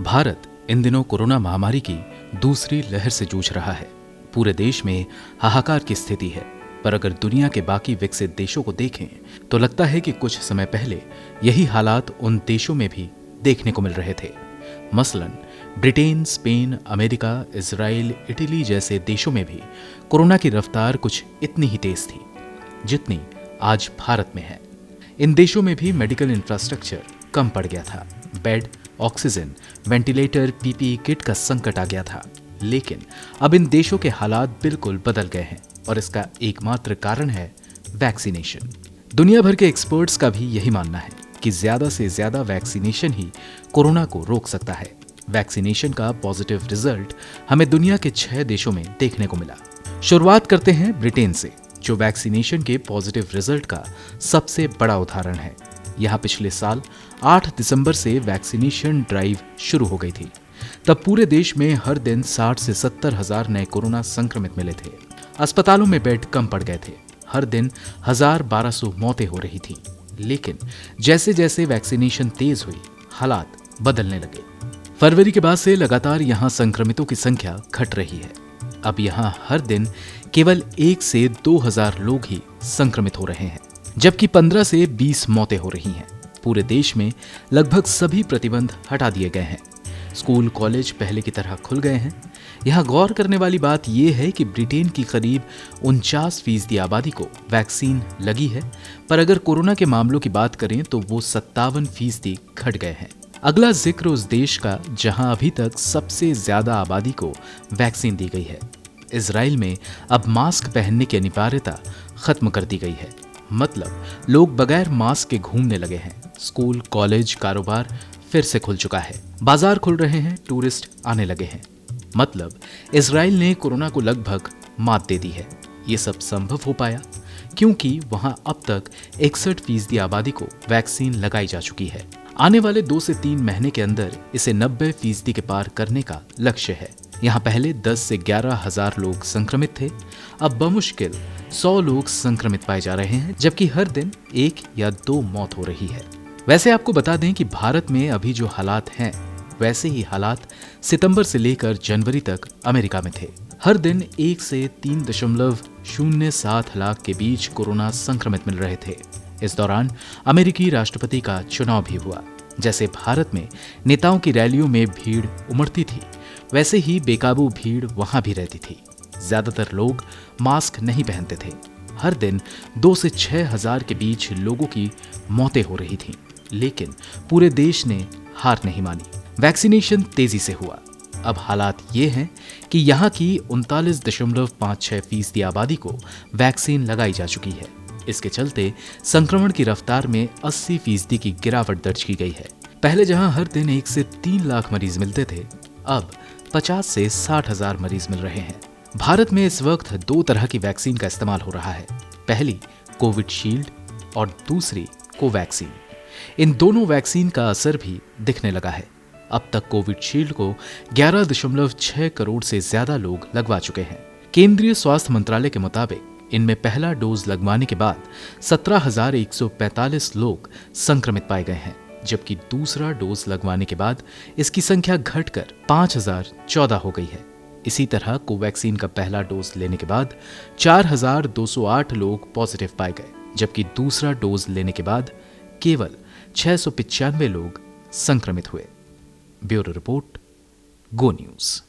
भारत इन दिनों कोरोना महामारी की दूसरी लहर से जूझ रहा है। पूरे देश में हाहाकार की स्थिति है, पर अगर दुनिया के बाकी विकसित देशों को देखें तो लगता है कि कुछ समय पहले यही हालात उन देशों में भी देखने को मिल रहे थे। मसलन Britain, Spain, America, Israel, Italy जैसे देशों में भी कोरोना की रफ्तार कुछ इतनी ही तेज थी जितनी आज भारत में है। इन देशों में भी मेडिकल इंफ्रास्ट्रक्चर कम पड़ गया था। Bed, oxygen, ventilator, PPE kit का संकट आ गया था। लेकिन अब इन देशों के हालात बिल्कुल बदल गए हैं और इसका एकमात्र कारण है वैक्सीनेशन। दुनिया भर के एक्सपर्ट्स का भी यही मानना है कि ज्यादा से ज्यादा वैक्सीनेशन ही कोरोना को रोक सकता है। वैक्सीनेशन का पॉजिटिव रिजल्ट हमें दुनिया के 6 देशों में देखने को मिला। शुरुआत करते हैं ब्रिटेन से, जो वैक्सीनेशन के पॉजिटिव रिजल्ट का सबसे बड़ा उदाहरण है। यहाँ पिछले साल 8 दिसंबर से वैक्सीनेशन ड्राइव शुरू हो गई थी। तब पूरे देश में हर दिन 60 से 70 हजार नए कोरोना संक्रमित मिले थे। अस्पतालों में बेड कम पड़ गए थे। हर दिन 1200 मौतें हो रही थी। लेकिन जैसे जैसे वैक्सीनेशन तेज हुई, हालात बदलने लगे। फरवरी के बाद से लगातार यहाँ संक्रमितों की संख्या घट रही है। अब यहाँ हर दिन केवल 1 से 2000 लोग ही संक्रमित हो रहे हैं, जबकि 15 से 20 मौतें हो रही हैं। पूरे देश में लगभग सभी प्रतिबंध हटा दिए गए हैं। स्कूल, कॉलेज पहले की तरह खुल गए हैं। यहाँ गौर करने वाली बात यह है कि ब्रिटेन की करीब 49% आबादी को वैक्सीन लगी है, पर अगर कोरोना के मामलों की बात करें तो वो 57% घट गए हैं। अगला जिक्र उस देश का जहां अभी तक सबसे ज्यादा आबादी को वैक्सीन दी गई है। इजराइल में अब मास्क पहनने की अनिवार्यता खत्म कर दी गई है। मतलब लोग बगैर मास्क के घूमने लगे हैं। स्कूल, कॉलेज, कारोबार फिर से खुल चुका है। बाजार खुल रहे हैं, टूरिस्ट आने लगे हैं। मतलब इजराइल ने कोरोना को लगभग मात दे दी है। ये सब संभव हो पाया क्योंकि वहां अब तक 61% आबादी को वैक्सीन लगाई जा चुकी है। आने वाले 2 से 3 महीने के अंदर इसे 90% के पार करने का लक्ष्य है। यहाँ पहले 10 से 11 हजार लोग संक्रमित थे, अब बमुश्किल 100 लोग संक्रमित पाए जा रहे हैं, जबकि हर दिन 1 या 2 मौत हो रही है। वैसे आपको बता दें कि भारत में अभी जो हालात हैं, वैसे ही हालात सितंबर से लेकर जनवरी तक अमेरिका में थे। हर दिन 1 से 3.07 लाख के बीच कोरोना संक्रमित मिल रहे थे। इस दौरान अमेरिकी राष्ट्रपति का चुनाव भी हुआ। जैसे भारत में नेताओं की रैलियों में भीड़ उमड़ती थी, वैसे ही बेकाबू भीड़ वहां भी रहती थी। ज्यादातर लोग मास्क नहीं पहनते थे। हर दिन 2 से 6 हजार के बीच लोगों की मौतें हो रही थीं। लेकिन पूरे देश ने हार नहीं मानी। वैक्सीनेशन तेजी से हुआ। अब हालात ये हैं कि यहाँ की 39.56% आबादी को वैक्सीन लगाई जा चुकी है। इसके चलते संक्रमण की रफ्तार में 80% की गिरावट दर्ज की गई है। पहले जहां हर दिन 1 से 3 लाख मरीज मिलते थे, अब 50 से 60 हजार मरीज मिल रहे हैं। भारत में इस वक्त 2 तरह की वैक्सीन का इस्तेमाल हो रहा है। पहली कोविशील्ड और दूसरी कोवैक्सीन। इन दोनों वैक्सीन का असर भी दिखने लगा है। अब तक कोविशील्ड को 11.6 करोड़ से ज्यादा लोग लगवा चुके हैं। केंद्रीय स्वास्थ्य मंत्रालय के मुताबिक इनमें पहला डोज लगवाने के बाद 17,145 लोग संक्रमित पाए गए हैं, जबकि दूसरा डोज लगवाने के बाद इसकी संख्या घटकर 5,014 हो गई है। इसी तरह कोवैक्सीन का पहला डोज लेने के बाद 4,208 लोग पॉजिटिव पाए गए, जबकि दूसरा डोज लेने के बाद केवल 695 लोग संक्रमित हुए। ब्यूरो रिपोर्ट, गो न्यूज।